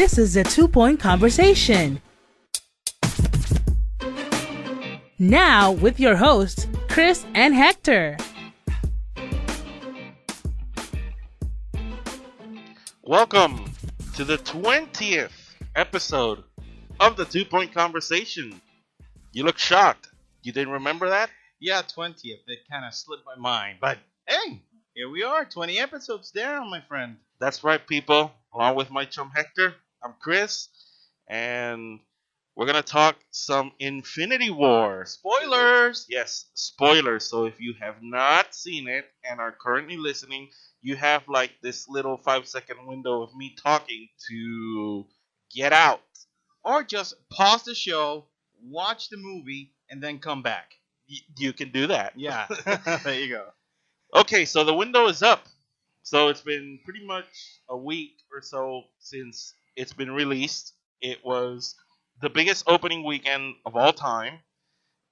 This is a 2-Point Conversation. Now with your hosts, Chris and Hector. Welcome to the 20th episode of the 2-Point Conversation. You look shocked. You didn't remember that? Yeah, 20th. It kind of slipped my mind. But hey, here we are. 20 episodes down, my friend. That's right, people. Along with my chum Hector, I'm Chris. And we're going to talk some Infinity War. Spoilers! Yes, spoilers. So if you have not seen it and are currently listening, you have like this little 5-second window of me talking to get out. Or just pause the show, watch the movie, and then come back. You can do that. Yeah, there you go. Okay, so the window is up. So it's been pretty much a week or so since it's been released. It was the biggest opening weekend of all time,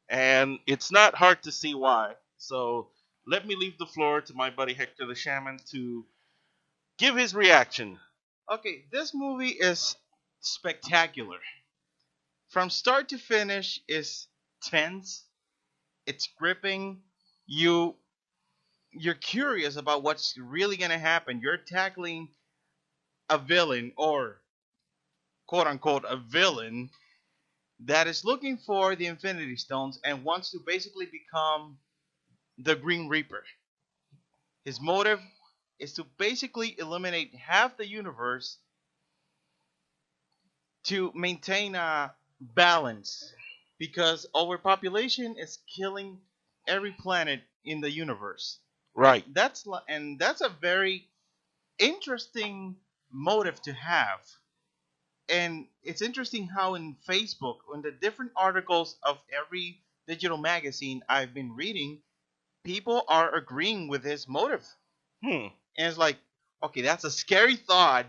and it's not hard to see why. So let me leave the floor to my buddy Hector the Shaman to give his reaction. Okay, this movie is spectacular. From start to finish is tense. It's gripping. You're curious about what's really going to happen. You're tackling a villain, or quote unquote a villain, that is looking for the Infinity Stones and wants to basically become the Green Reaper. His motive is to basically eliminate half the universe to maintain a balance, because overpopulation is killing every planet in the universe. Right. That's a very interesting motive to have. And it's interesting how in Facebook, in the different articles of every digital magazine I've been reading, people are agreeing with his motive. And it's like, okay, that's a scary thought,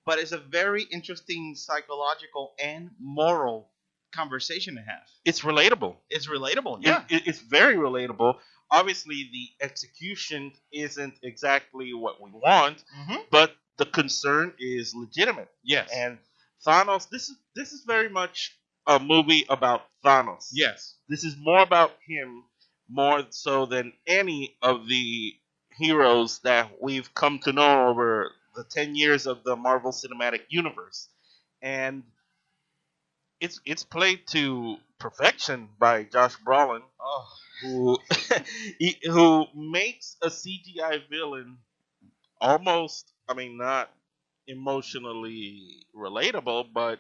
but it's a very interesting psychological and moral conversation to have. It's relatable. It's relatable, yeah. It's very relatable. Obviously, the execution isn't exactly what we want, but the concern is legitimate. Yes. And Thanos, this is very much a movie about Thanos. Yes. This is more about him, more so than any of the heroes that we've come to know over the 10 years of the Marvel Cinematic Universe. And it's played to perfection by Josh Brolin, who who makes a CGI villain almost, I mean, not emotionally relatable, but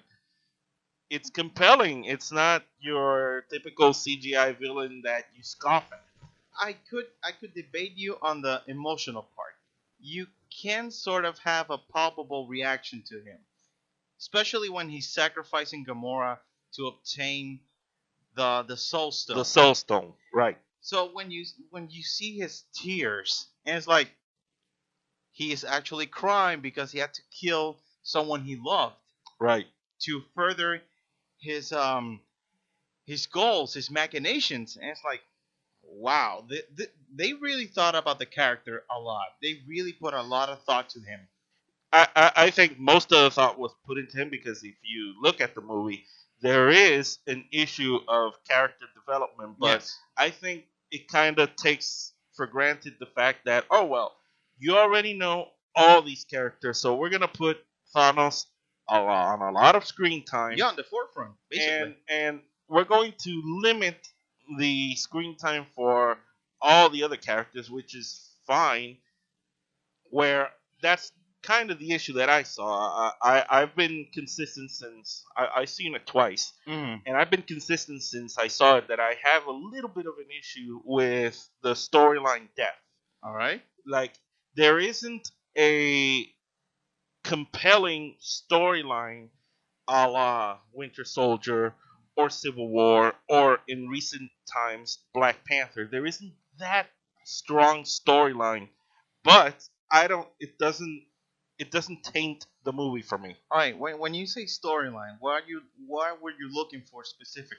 it's compelling. It's not your typical CGI villain that you scoff at. I could debate you on the emotional part. You can sort of have a palpable reaction to him, especially when he's sacrificing Gamora to obtain the Soul Stone. The Soul Stone, right? So when you see his tears, and it's like he is actually crying because he had to kill someone he loved, right, to further his goals, his machinations, and it's like, wow, they really thought about the character a lot. They really put a lot of thought to him. I think most of the thought was put into him because if you look at the movie, there is an issue of character development, but yes. I think it kind of takes for granted the fact that, oh, well, you already know all these characters, so we're going to put Thanos on a lot of screen time. Yeah, on the forefront, basically. And we're going to limit the screen time for all the other characters, which is fine, where that's kind of the issue that I saw. I've been consistent since I've seen it twice, and I've been consistent since I saw it that I have a little bit of an issue with the storyline depth. All right. Like, there isn't a compelling storyline a la Winter Soldier or Civil War or in recent times Black Panther. There isn't that strong storyline, but it doesn't taint the movie for me. All right. When you say storyline, what were you looking for specifically?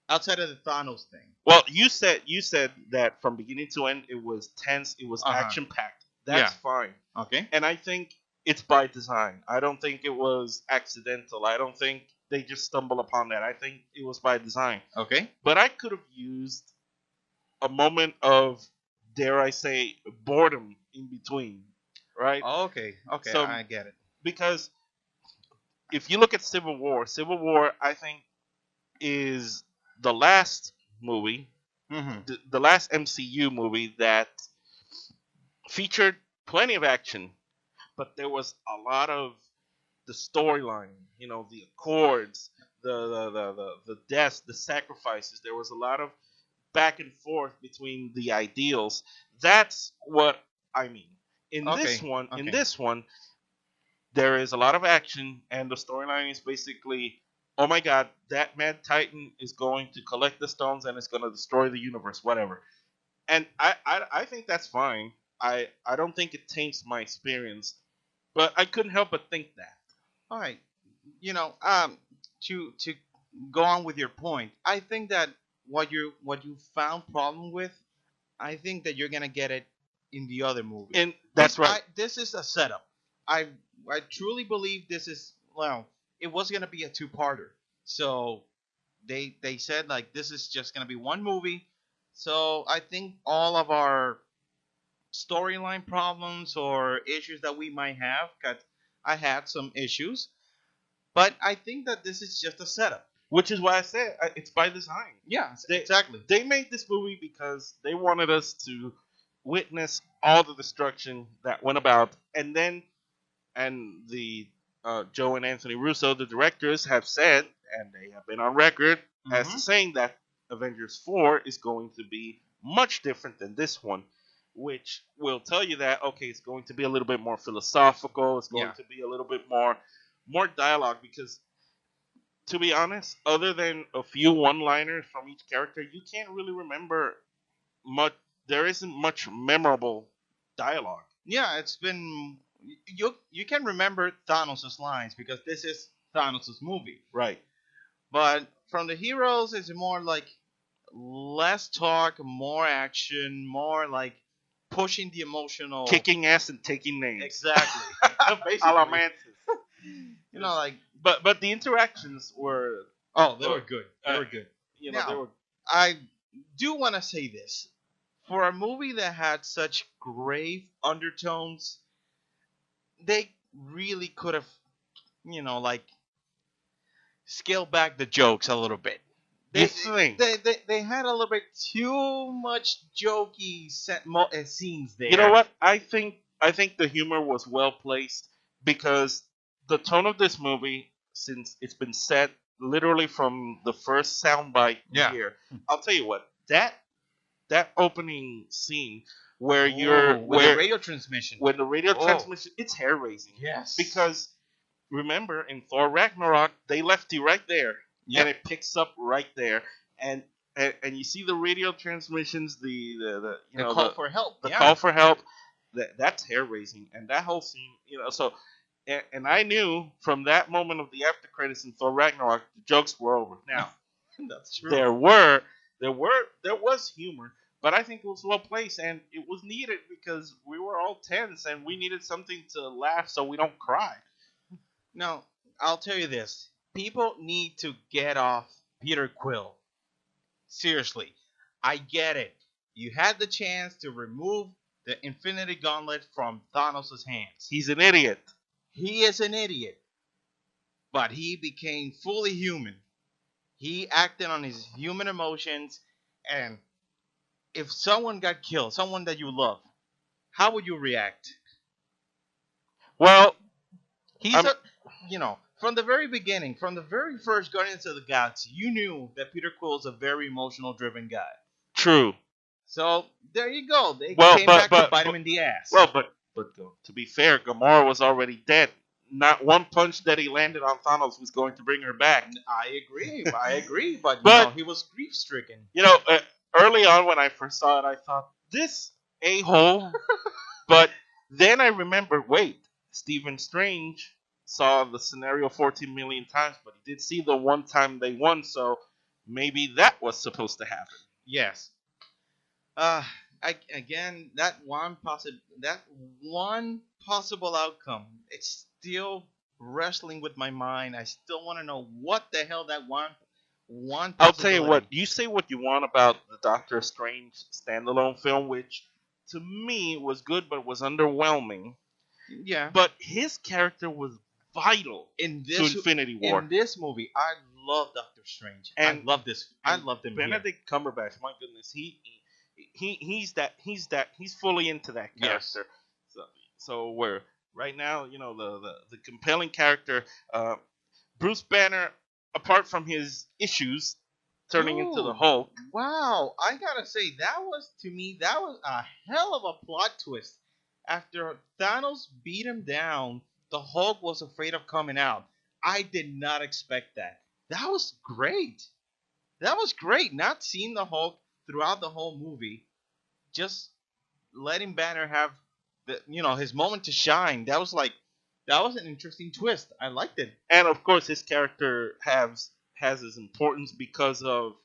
Outside of the Thanos thing. Well, you said that from beginning to end it was tense, it was action packed. That's fine. Okay. And I think it's by design. I don't think it was accidental. I don't think they just stumbled upon that. I think it was by design. Okay. But I could have used a moment of, dare I say, boredom in between, right? Okay. Okay. So I get it. because if you look at Civil War, I think is the last movie, Mm-hmm. the last MCU movie that featured plenty of action, but there was a lot of the storyline, the accords, the deaths, the sacrifices. There was a lot of back and forth between the ideals. That's what I mean. In this Okay. one, in Okay. this one, there is a lot of action, and the storyline is basically, oh my god, that Mad Titan is going to collect the stones and it's going to destroy the universe, whatever. And I think that's fine. I don't think it taints my experience, but I couldn't help but think that. All right. To go on with your point, I think that what you found problem with, I think that you're gonna get it in the other movie. And that's right. This is a setup. I I truly believe this is, well, it was gonna be a two-parter. So they said like this is just gonna be one movie. So I think all of our storyline problems or issues that we might have, 'cause I had some issues, but I think that this is just a setup. Which is why I said it's by design. Yeah, They- exactly. They made this movie because they wanted us to witness all the destruction that went about, and the Joe and Anthony Russo, the directors, have said, and they have been on record as Mhm. saying that Avengers 4 is going to be much different than this one, which will tell you that okay, it's going to be a little bit more philosophical. It's going Yeah. to be a little bit more dialogue because to be honest, other than a few one-liners from each character, you can't really remember much. There isn't much memorable dialogue. Yeah, it's been, you can remember Thanos' lines because this is Thanos' movie. Right. But from the heroes, it's more like less talk, more action, more like pushing the emotional. Kicking ass and taking names. Exactly. A la Mantis. Like, But the interactions were, oh, they were good. They Uh, were good. they Now, were I do want to say this. For a movie that had such grave undertones, they really could have, like, scaled back the jokes a little bit. You think? They had a little bit too much jokey scenes there. You know what? I think the humor was well placed because the tone of this movie, since it's been set literally from the first soundbite Yeah. here, I'll tell you what, that opening scene where Oh, you're with the radio transmission. when the radio Oh. transmission, it's hair raising. Yes. Because remember in Thor Ragnarok they left you right there, Yep. and it picks up right there, and you see the radio transmissions, the the call for help. the Yeah. call for help. That's hair raising, and that whole scene, So, and I knew from that moment of the after credits in Thor Ragnarok, the jokes were over. Now That's true. there was humor, but I think it was well placed, and it was needed because we were all tense and we needed something to laugh so we don't cry. Now, I'll tell you this. People need to get off Peter Quill. Seriously. I get it. You had the chance to remove the Infinity Gauntlet from Thanos' hands. He's an idiot. He is an idiot. But he became fully human. He acted on his human emotions, and if someone got killed, someone that you love, how would you react? Well, He's I'm- from the very beginning, from the very first Guardians of the Galaxy, you knew that Peter Quill is a very emotional driven guy. true. So there you go. They Well, came but- back to but- bite him in the ass. Well, but to be fair, Gamora was already dead. Not one punch that he landed on Thanos was going to bring her back. I agree. But, But- he was grief stricken. Early on when I first saw it, I thought this a-hole. But then I remembered, wait, Stephen Strange saw the scenario 14 million times, but he did see the one time they won, so maybe that was supposed to happen. Yes. Again, that one possible outcome, it's still wrestling with my mind. I still want to know what the hell that one I'll tell you what. possibility. You say what you want about the Doctor Strange standalone film, which to me was good but was underwhelming. Yeah. But his character was vital In to this Infinity War. in this movie, I love Doctor Strange. And I love this. I and loved him here. Benedict Cumberbatch, my goodness, he's fully into that Yes. character. So we're right now, the compelling character, Bruce Banner, apart from his issues turning into the Ooh. Hulk. Wow, I gotta say that was a hell of a plot twist. After Thanos beat him down, the Hulk was afraid of coming out. I did not expect that. That was great. That was great. Not seeing the Hulk throughout the whole movie, just letting Banner have his moment to shine. That was an interesting twist. I liked it. And of course, his character has his importance because of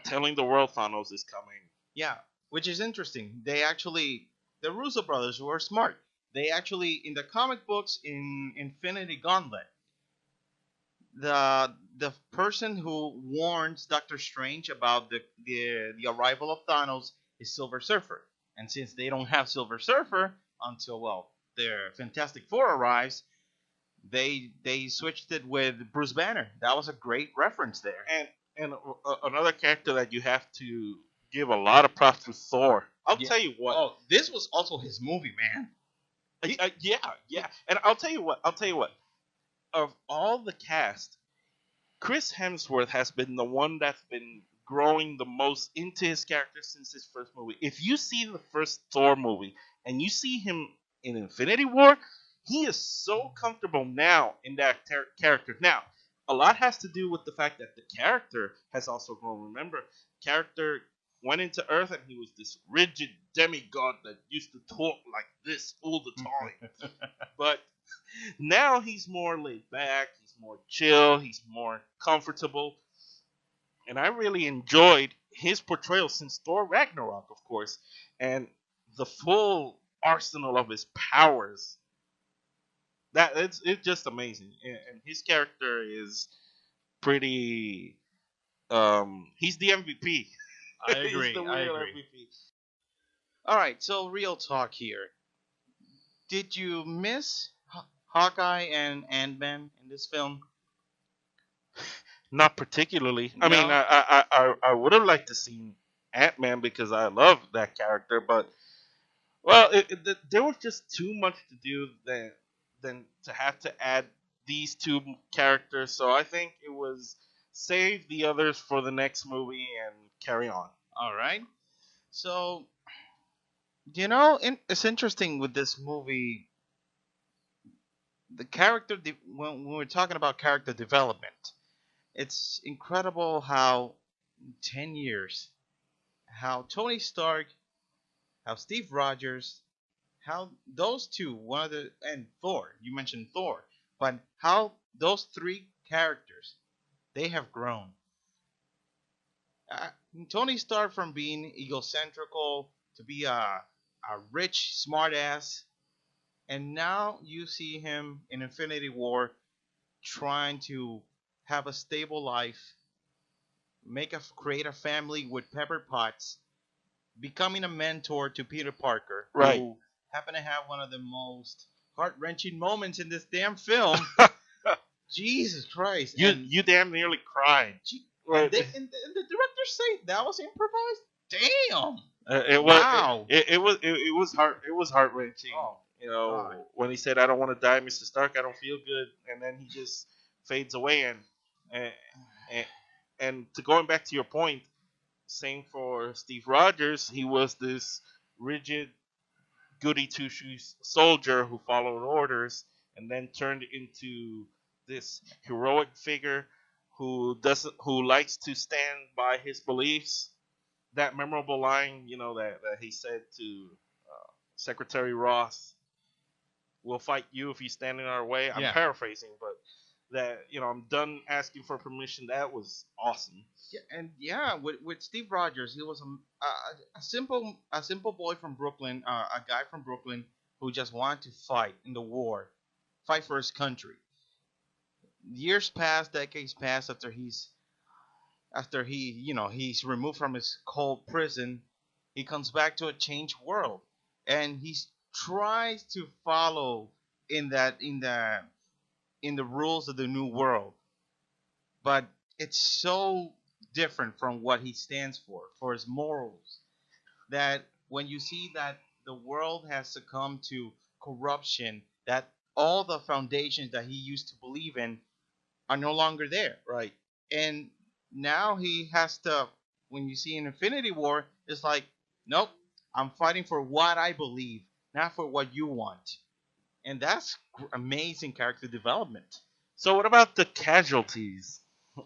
telling the world Thanos is coming. Yeah, which is interesting. The Russo brothers were smart. They actually, in the comic books in Infinity Gauntlet, the person who warns Doctor Strange about the arrival of Thanos is Silver Surfer. And since they don't have Silver Surfer until their Fantastic Four arrives, they switched it with Bruce Banner. That was a great reference there. And another character that you have to give a lot of props to, Thor. I'll Yeah. tell you what. Oh, this was also his movie, man. Yeah. And I'll tell you what. Of all the cast, Chris Hemsworth has been the one that's been growing the most into his character since his first movie. If you see the first Thor movie and you see him in Infinity War, he is so comfortable now in that character. Now, a lot has to do with the fact that the character has also grown. Remember, character went into Earth and he was this rigid demigod that used to talk like this all the time. But now he's more laid back, he's more chill, he's more comfortable. And I really enjoyed his portrayal since Thor Ragnarok, of course, and the full arsenal of his powers. That it's just amazing, and his character is pretty. He's the MVP. I agree. He's the I real agree. MVP. All right, so real talk here. Did you miss Hawkeye and Ant-Man in this film? Not particularly. I No? mean, I would have liked to see Ant-Man because I love that character, but well, there was just too much to do than to have to add these two characters. So I think it was save the others for the next movie and carry on. All right. So, it's interesting with this movie. The when we're talking about character development, it's incredible how 10 years, how Tony Stark, how Steve Rogers, how those two, and Thor, you mentioned Thor, but how those three characters, they have grown. Uh, Tony Stark from being egocentrical to be a rich smartass, and now you see him in Infinity War trying to have a stable life, create a family with Pepper Potts, becoming a mentor to Peter Parker, Right. who happened to have one of the most heart wrenching moments in this damn film. Jesus Christ! You damn nearly cried. And the directors say that was improvised. Damn! It was Wow. it was heart wrenching. Oh, God. When he said, "I don't want to die, Mr. Stark. I don't feel good," and then he just fades away. And and to going back to your point, same for Steve Rogers. He was this rigid, goody two shoes soldier who followed orders, and then turned into this heroic figure who likes to stand by his beliefs. That memorable line, that he said to Secretary Ross, "We'll fight you if you stand in our way." I'm Yeah. paraphrasing, but that I'm done asking for permission. That was awesome. Yeah, and yeah, with Steve Rogers, he was a simple boy from Brooklyn, a guy from Brooklyn who just wanted to fight in the war, fight for his country. Years passed, decades passed after he's removed from his cold prison. He comes back to a changed world, and he tries to follow in the rules of the new world, but it's so different from what he stands for his morals, that when you see that the world has succumbed to corruption, that all the foundations that he used to believe in are no longer there. Right. And now he has to, when you see an Infinity War, it's like, nope, I'm fighting for what I believe, not for what you want. And that's amazing character development. So what about the casualties?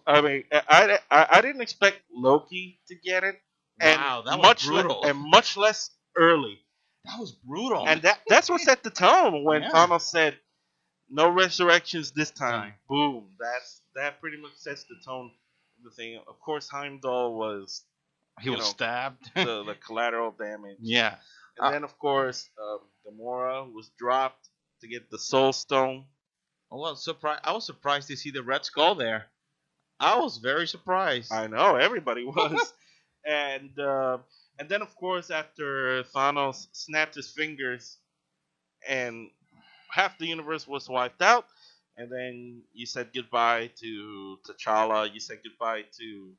I mean, I didn't expect Loki to get it, and Wow, that was much brutal. and much less early. That was brutal. And that's what set the tone when Yeah. Thanos said, "No resurrections this time." Time. Boom. That pretty much sets the tone of the thing. Of course, Heimdall was he was stabbed. the collateral damage. Yeah. And then, of course, Gamora was dropped to get the Soul Stone. Well, I was surprised to see the Red Skull there. I was very surprised. I know, everybody was. And then, of course, after Thanos snapped his fingers and half the universe was wiped out, and then you said goodbye to T'Challa, you said goodbye to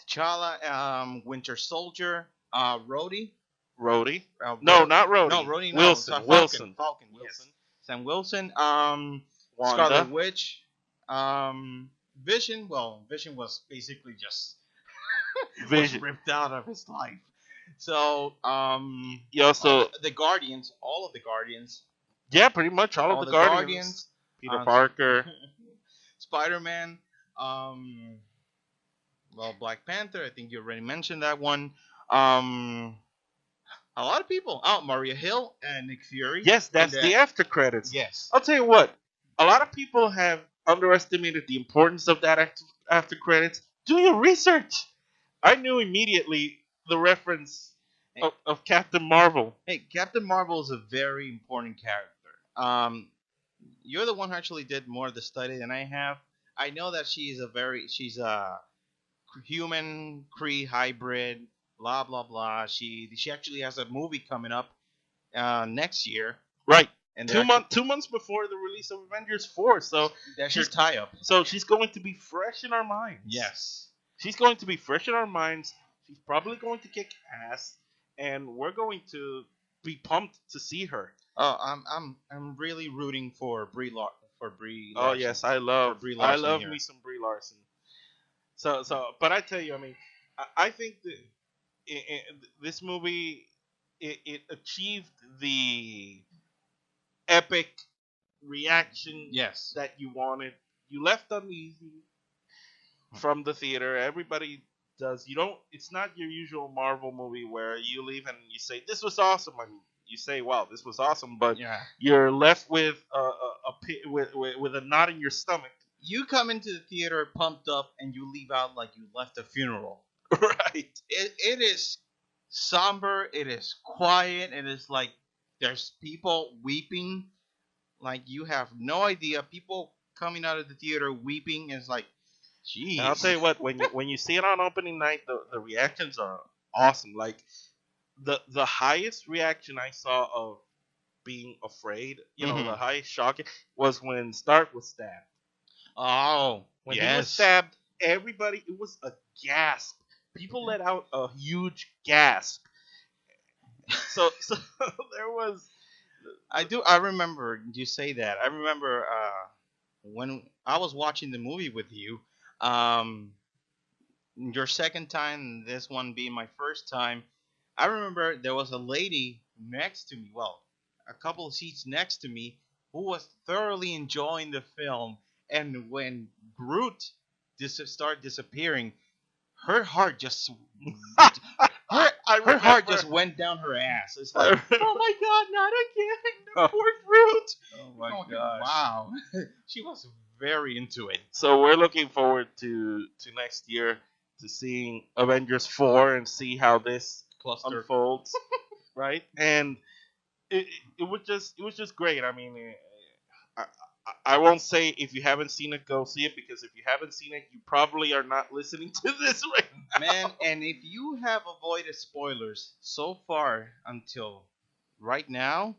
T'Challa, Winter Soldier, Rhodey. Rhodey. No, not Rhodey. No, Rhodey. No, Wilson. Falcon. Wilson. Falcon. Yes. Wilson. Sam Wilson. Wanda. Scarlet Witch. Vision. Well, Vision was basically just Vision. ripped out of his life. So, You also, the Guardians, all of the Guardians, yeah, pretty much all of the Guardians. Peter Parker. Spider-Man, well, Black Panther. I think you already mentioned that one. A lot of people. Oh, Maria Hill and Nick Fury. Yes, that's And, the after credits. Yes. I'll tell you what. A lot of people have underestimated the importance of that after credits. Do your research. I knew immediately the reference of Captain Marvel. Hey, Captain Marvel is a very important character. You're the one who actually did more of the study than I have. I know that she's a human Kree hybrid. Blah blah blah. She actually has a movie coming up next year. Right. And 2 months before the release of Avengers 4. So that's your tie-up. So she's going to be fresh in our minds. Yes. She's going to be fresh in our minds. She's probably going to kick ass, and we're going to be pumped to see her. Oh, I'm really rooting for Brie Larson. Oh yes, I love Brie Larson here. me some Brie Larson. So but I tell you, I mean, I think that this movie it achieved the epic reaction Yes. that you wanted. You left uneasy from the theater. Everybody does. You don't. It's not your usual Marvel movie where you leave and you say this was awesome, and you say, "Wow, this was awesome," but Yeah. you're left with with a knot in your stomach. You come into the theater pumped up and you leave out like you left a funeral. Right. It is somber. It is quiet. It is like there's people weeping. Like you have no idea. People coming out of the theater weeping is like, jeez. And I'll tell you what, when you see it on opening night, the reactions are awesome. Like the highest reaction I saw of being afraid, Mhm. the highest shock was when Stark was stabbed. Oh, When he was yes. stabbed, everybody, it was a gasp. People let out a huge gasp. So there was. I remember you say that. I remember when I was watching the movie with you. Your second time, this one being my first time. I remember there was a lady next to me. Well, a couple of seats next to me who was thoroughly enjoying the film. And when Groot started disappearing, her heart just. I Her heart remember. just went down her ass. It's I like, remember- oh my god, not again, the Oh. fourth fruit. Oh my Oh, gosh. wow. She was very into it. So we're looking forward to next year to seeing Avengers 4 and see how this Cluster. unfolds, right? And it, it was just great. I mean, I, I won't say if you haven't seen it, go see it, because if you haven't seen it, you probably are not listening to this right now. Man, and if you have avoided spoilers so far until right now,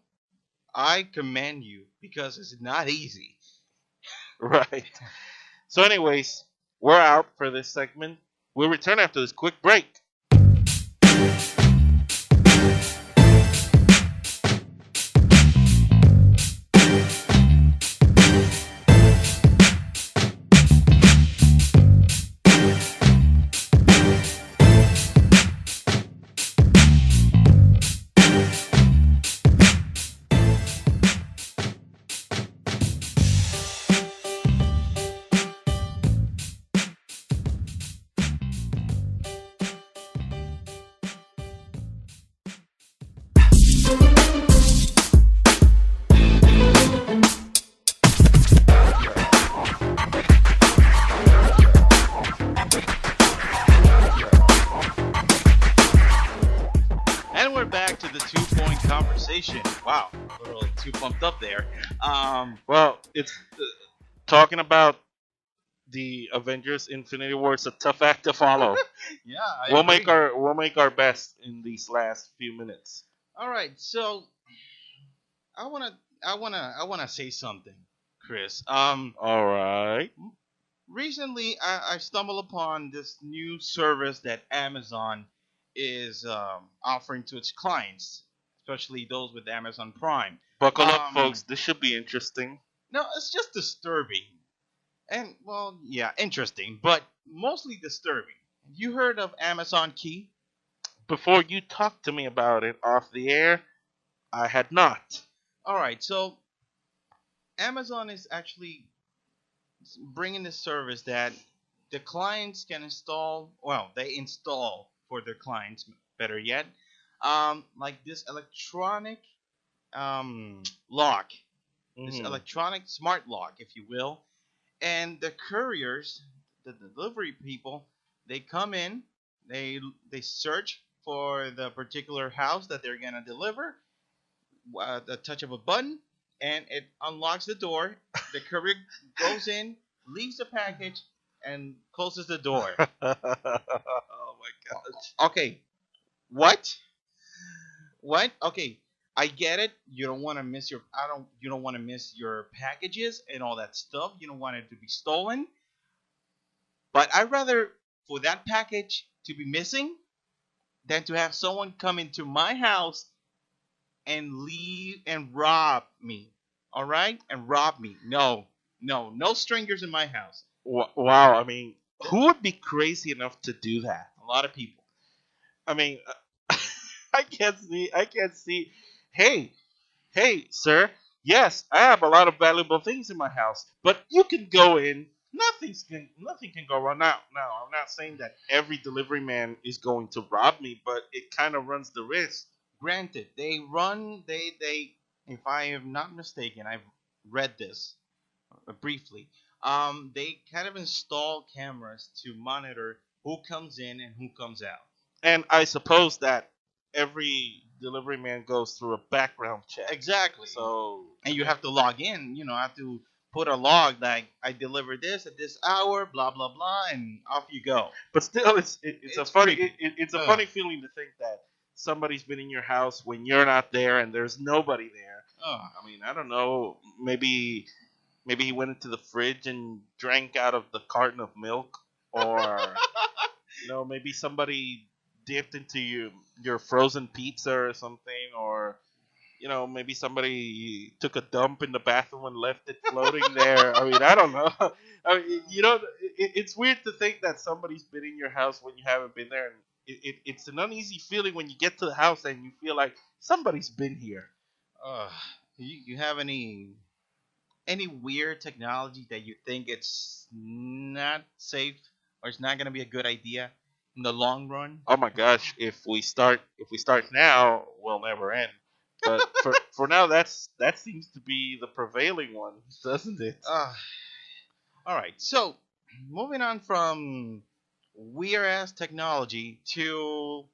I commend you because it's not easy. Right. So, anyways, we're out for this segment. We'll return after this quick break. And we're back to the 2 point conversation. Wow, a little too pumped up there. Well, it's talking about the Avengers Infinity War. It's a tough act to follow. Yeah, We'll make our best in these last few minutes. All right, so I wanna say something, Chris. All right. Recently I stumbled upon this new service that Amazon is offering to its clients, especially those with Amazon Prime. Buckle up, Um, folks. This should be interesting. No, it's just disturbing. And, well, yeah, interesting, but mostly disturbing. You heard of Amazon Key? Before you talk to me about it off the air, I had not. Alright, so Amazon is actually bringing this service that the clients can install, well, they install for their clients, better yet, like this electronic lock, this Mhm. electronic smart lock, if you will. And the couriers, the delivery people, they come in, they search for the particular house that they're gonna deliver, the touch of a button, and it unlocks the door. The courier goes in, leaves the package, and closes the door. Oh my gosh. Okay, what? What? Okay, I get it. You don't want to miss your I don't you don't want to miss your packages and all that stuff. You don't want it to be stolen. But I'd rather for that package to be missing than to have someone come into my house and leave and rob me. All right? And rob me. No. No, no strangers in my house. Wow. I mean, who would be crazy enough to do that? A lot of people. I mean, I can't see. I can't see. Hey, hey, sir. Yes, I have a lot of valuable things in my house, but you can go in. Nothing can go wrong. Now, I'm not saying that every delivery man is going to rob me, but it kind of runs the risk. Granted, they if I am not mistaken, I've read this briefly. They kind of install cameras to monitor who comes in and who comes out. And I suppose that every delivery man goes through a background check. Exactly. So, And you have to log in. I have to put a log like I delivered this at this hour, blah blah blah, and off you go. but still, it's a It's funny creepy. it's a Ugh. funny feeling to think that somebody's been in your house when you're not there and there's nobody there. Oh, I mean, I don't know. Maybe he went into the fridge and drank out of the carton of milk, or maybe somebody dipped into your frozen pizza or something, or maybe somebody took a dump in the bathroom and left it floating there. I mean, I don't know. I mean, it's weird to think that somebody's been in your house when you haven't been there, and it's an uneasy feeling when you get to the house and you feel like somebody's been here. you have any weird technology that you think it's not safe or it's not gonna be a good idea in the long run. Oh my gosh, if we start now, we'll never end. But for now, that seems to be the prevailing one, doesn't it? Uh, all right. So, moving on from weird ass technology to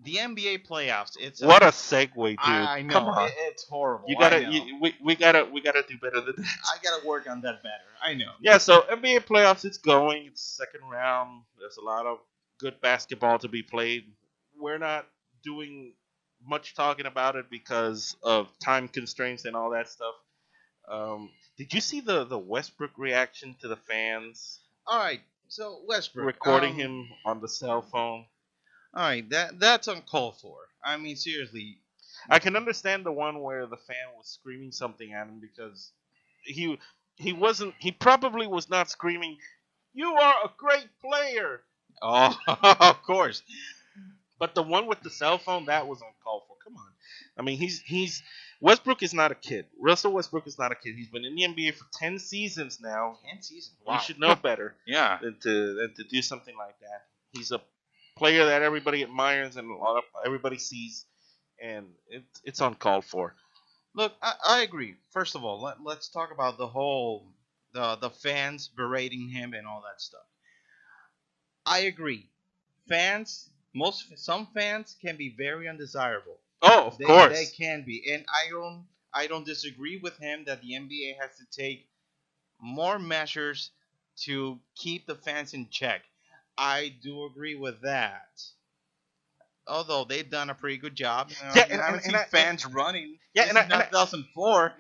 the NBA playoffs. It's What a segue, dude! I know Come on, it's horrible. you I gotta, know. we gotta do better than that. I gotta work on that better. I know. Yeah, so NBA playoffs, it's going. It's second round. There's a lot of good basketball to be played. We're not doing much talking about it because of time constraints and all that stuff. Did you see the Westbrook reaction to the fans All right. So Westbrook recording him on the cell phone? All right. That's uncalled for. I mean, seriously. I can understand the one where the fan was screaming something at him because he probably was not screaming, "You are a great player." Oh, of course. But the one with the cell phone, that was uncalled for. Come on. I mean, he's Westbrook is not a kid. Russell Westbrook is not a kid. He's been in the NBA for 10 seasons now. 10 seasons. You should know better Yeah. than to do something like that. He's a player that everybody admires and everybody sees, and it's uncalled for. Look, I agree. First of all, let's talk about the fans berating him and all that stuff. I agree. Some fans can be very undesirable. Oh, of They course. can be, and I don't disagree with him that the NBA has to take more measures to keep the fans in check. I do agree with that. Although they've done a pretty good job. Yeah, You haven't seen fans running. Yeah, This and is I- not 2004.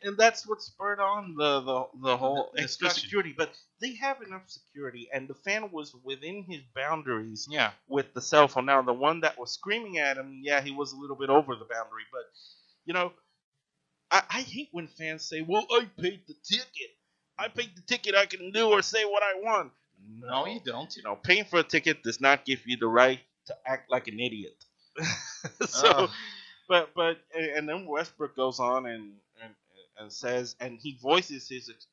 And that's what spurred on the whole The extra discussion. security. But they have enough security, and the fan was within his boundaries Yeah. with the cell phone. Now, the one that was screaming at him, yeah, he was a little bit over the boundary. But, you know, I hate when fans say, well, I paid the ticket. I paid the ticket. I can do or say what I want. No, you don't. You know, paying for a ticket does not give you the right to act like an idiot. So, Ugh. but and then Westbrook goes on and says, and he voices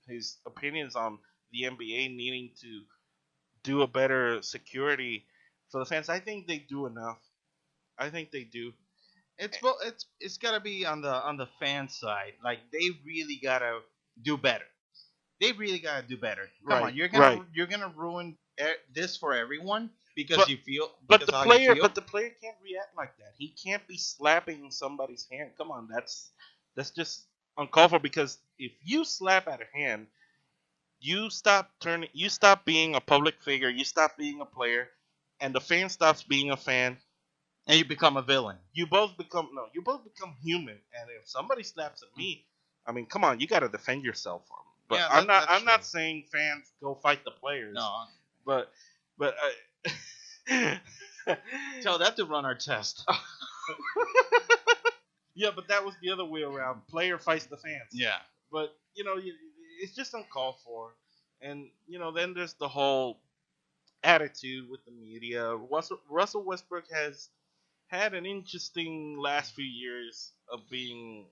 his opinions on the NBA needing to do a better security for the fans. I think they do enough. I think they do. It's gotta be on the fan side. Like they really gotta do better. They really gotta do better. Come Right, on, you're right. gonna ruin this for everyone because But- you feel. But because the how you player, feel. but the player can't react like that. He can't be slapping somebody's hand. Come on, that's just uncalled for. Because if you slap at a hand, you stop being a public figure. You stop being a player, and the fan stops being a fan. and you become a villain. You both become human. And if somebody slaps at me, I mean, come on, you got to defend yourself. But Yeah, I'm that's not true. saying fans go fight the players. No, But tell that to run our test. yeah, but that was the other way around. Player fights the fans. Yeah. But it's just uncalled for. And then there's the whole attitude with the media. Russell Westbrook has had an interesting last few years of being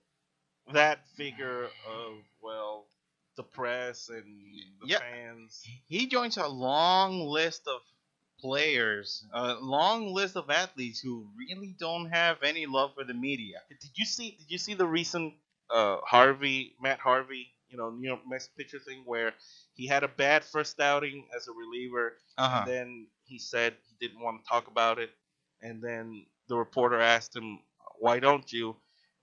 that figure of the press and the Yeah. fans. He joins a long list of players, a long list of athletes who really don't have any love for the media. Did you see the recent Matt Harvey, New York Mets pitcher thing where he had a bad first outing as a reliever, Uh-huh. and then he said he didn't want to talk about it, and then the reporter asked him, "Why don't you?"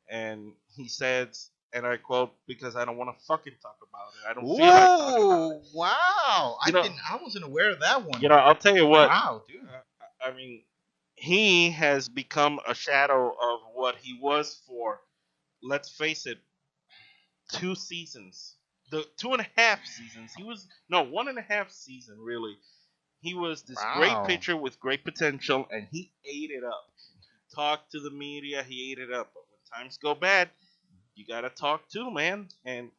And he said, and I quote, "Because I don't want to fucking talk about it. I don't feel like talking about it." Whoa! Wow! You know- I wasn't aware of that one. I'll tell you what. Wow, dude. I mean, he has become a shadow of what he was for, let's face it, 2 seasons. The 2.5 seasons. He was, no, 1.5 season, really. He was this Wow. great pitcher with great potential, and he ate it up. Talked to the media, he ate it up. But when times go bad, you gotta talk too, man. And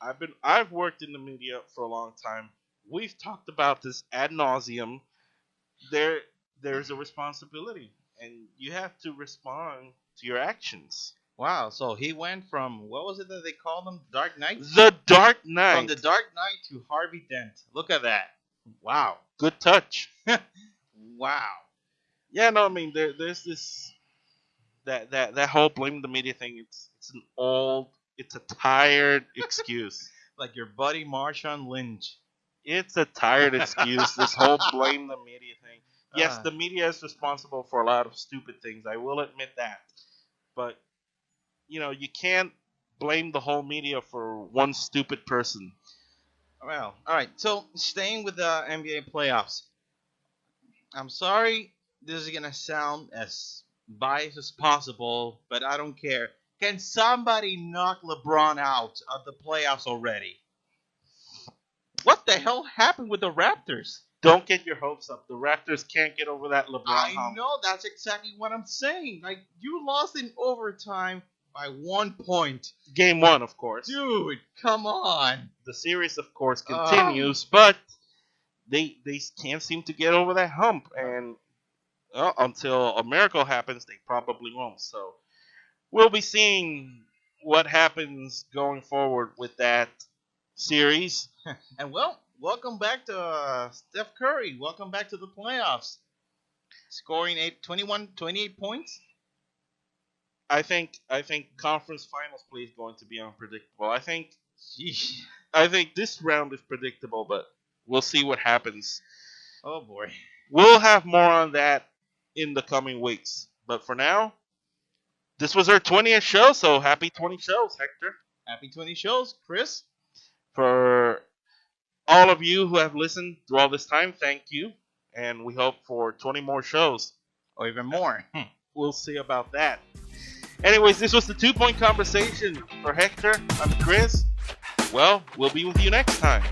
I've worked in the media for a long time. We've talked about this ad nauseum. There's a responsibility, and you have to respond to your actions. Wow. So he went from what was it that they called him? Dark Knight. The Dark Knight. From the Dark Knight to Harvey Dent. Look at that. Wow. Good touch. Wow. Yeah, no, I mean there's this that whole blame the media thing. It's a tired excuse. Like your buddy Marshawn Lynch. It's a tired excuse. This whole blame the media thing. Yes, Ah. the media is responsible for a lot of stupid things. I will admit that, but you can't blame the whole media for one stupid person. Well, all right. So staying with the NBA playoffs, I'm sorry this is gonna sound as biased as possible, but I don't care. Can somebody knock LeBron out of the playoffs already? What the hell happened with the Raptors? Don't get your hopes up. The Raptors can't get over that LeBron I hump. know that's exactly what I'm saying. Like you lost in overtime by 1 point, Game one, of course. dude. Come on. The series, of course, continues, but they can't seem to get over that hump, and until a miracle happens, they probably won't. So we'll be seeing what happens going forward with that series. And well, welcome back to Steph Curry. Welcome back to the playoffs. Scoring 28 points. I think conference finals play is going to be unpredictable. Sheesh. I think this round is predictable, but we'll see what happens. Oh boy. We'll have more on that in the coming weeks. But for now, this was our 20th show, so happy 20 shows, Hector. Happy 20 shows, Chris. For all of you who have listened through all this time, thank you. And we hope for 20 more shows. Or even more. We'll see about that. Anyways, this was the 2 Point Conversation. For Hector, I'm Chris. Well, we'll be with you next time.